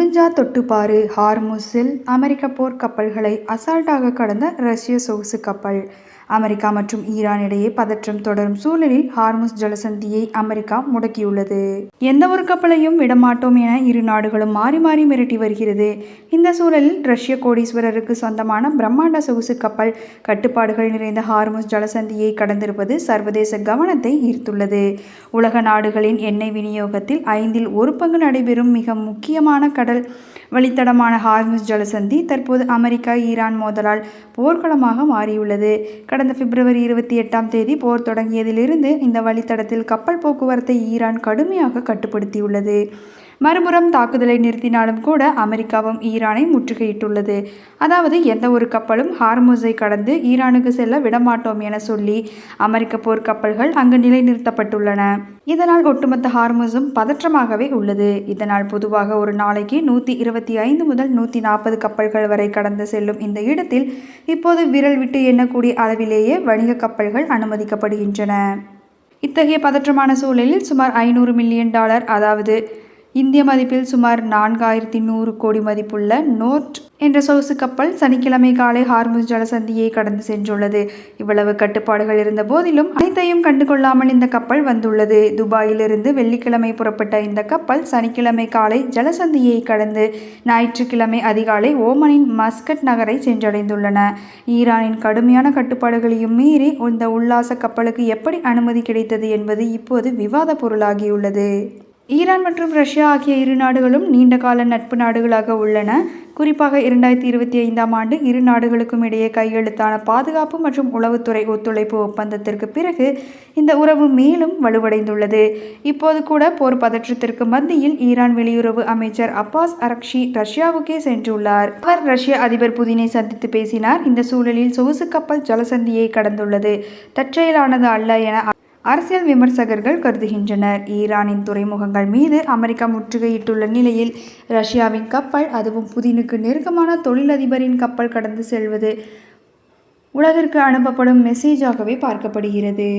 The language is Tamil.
முடிஞ்சா தொட்டுப்பாரு. ஹார்முஸில் அமெரிக்க போர் கப்பல்களை அசால்ட்டாக கடந்த ரஷ்ய சொகுசு கப்பல். அமெரிக்கா மற்றும் ஈரான் இடையே பதற்றம் தொடரும் சூழலில் ஹார்முஸ் ஜலசந்தியை அமெரிக்கா முடக்கியுள்ளது. எந்த ஒரு கப்பலையும் விடமாட்டோம் என இரு நாடுகளும் மாறி மாறி மிரட்டி வருகிறது. இந்த சூழலில் ரஷ்ய கோடீஸ்வரருக்கு சொந்தமான பிரம்மாண்ட சொகுசு கப்பல் கட்டுப்பாடுகள் நிறைந்த ஹார்முஸ் ஜலசந்தியை கடந்திருப்பது சர்வதேச கவனத்தை ஈர்த்துள்ளது. உலக நாடுகளின் எண்ணெய் விநியோகத்தில் 1/5 நடைபெறும் மிக முக்கியமான கடல் வழித்தடமான ஹார்முஸ் ஜலசந்தி தற்போது அமெரிக்கா ஈரான் மோதலால் போர்க்களமாக மாறியுள்ளது. கடந்த பிப்ரவரி 28 போர் தொடங்கியதிலிருந்து இந்த வழித்தடத்தில் கப்பல் போக்குவரத்தை ஈரான் கடுமையாக கட்டுப்படுத்தியுள்ளது. மறுபுறம் தாக்குதலை நிறுத்தினாலும் கூட அமெரிக்காவும் ஈரானை முற்றுகையிட்டுள்ளது. அதாவது எந்த ஒரு கப்பலும் ஹார்முஸை கடந்து ஈரானுக்கு செல்ல விடமாட்டோம் என சொல்லி அமெரிக்க போர்க்கப்பல்கள் அங்கு நிலைநிறுத்தப்பட்டுள்ளன. இதனால் ஒட்டுமொத்த ஹார்முஸும் பதற்றமாகவே உள்ளது. இதனால் பொதுவாக ஒரு நாளைக்கு 125 முதல் 140 கப்பல்கள் வரை கடந்து செல்லும் இந்த இடத்தில் இப்போது விரல் விட்டு எண்ணக்கூடிய அளவிலேயே வணிக கப்பல்கள் அனுமதிக்கப்படுகின்றன. இத்தகைய பதற்றமான சூழலில் சுமார் $500 மில்லியன் அதாவது இந்திய மதிப்பில் சுமார் 4100 கோடி மதிப்புள்ள நோர்ட் என்ற சொகுசு கப்பல் சனிக்கிழமை காலை ஹார்முஸ் ஜலசந்தியை கடந்து சென்றுள்ளது. இவ்வளவு கட்டுப்பாடுகள் இருந்த போதிலும் அனைத்தையும் கண்டுகொள்ளாமல் இந்த கப்பல் வந்துள்ளது. துபாயிலிருந்து வெள்ளிக்கிழமை புறப்பட்ட இந்த கப்பல் சனிக்கிழமை காலை ஜலசந்தியை கடந்து ஞாயிற்றுக்கிழமை அதிகாலை ஓமனின் மஸ்கட் நகரை சென்றடைந்துள்ளன. ஈரானின் கடுமையான கட்டுப்பாடுகளையும் மீறி இந்த உல்லாச கப்பலுக்கு எப்படி அனுமதி கிடைத்தது என்பது இப்போது விவாத பொருளாகியுள்ளது. ஈரான் மற்றும் ரஷ்யா ஆகிய இரு நாடுகளும் நீண்டகால நட்பு நாடுகளாக உள்ளன. குறிப்பாக 2025 இரு நாடுகளுக்கும் இடையே கையெழுத்தான பாதுகாப்பு மற்றும் உளவுத்துறை ஒத்துழைப்பு ஒப்பந்தத்திற்கு பிறகு இந்த உறவு மேலும் வலுவடைந்துள்ளது. இப்போது கூட போர் பதற்றத்திற்கு மத்தியில் ஈரான் வெளியுறவு அமைச்சர் அப்பாஸ் அரக்ஷி ரஷ்யாவுக்கே சென்றுள்ளார். அவர் ரஷ்ய அதிபர் புதினை சந்தித்து பேசினார். இந்த சூழலில் சொகுசு கப்பல் ஜலசந்தியை கடந்துள்ளது தற்செயலானது அல்ல என அரசியல் விமர்சகர்கள் கருதுகின்றனர். ஈரானின் துறைமுகங்கள் மீது அமெரிக்கா முற்றுகையிட்டுள்ள நிலையில் ரஷ்யாவின் கப்பல், அதுவும் புதினுக்கு நெருக்கமான தொழிலதிபரின் கப்பல் கடந்து செல்வது உலகிற்கு அனுப்பப்படும் மெசேஜாகவே பார்க்கப்படுகிறது.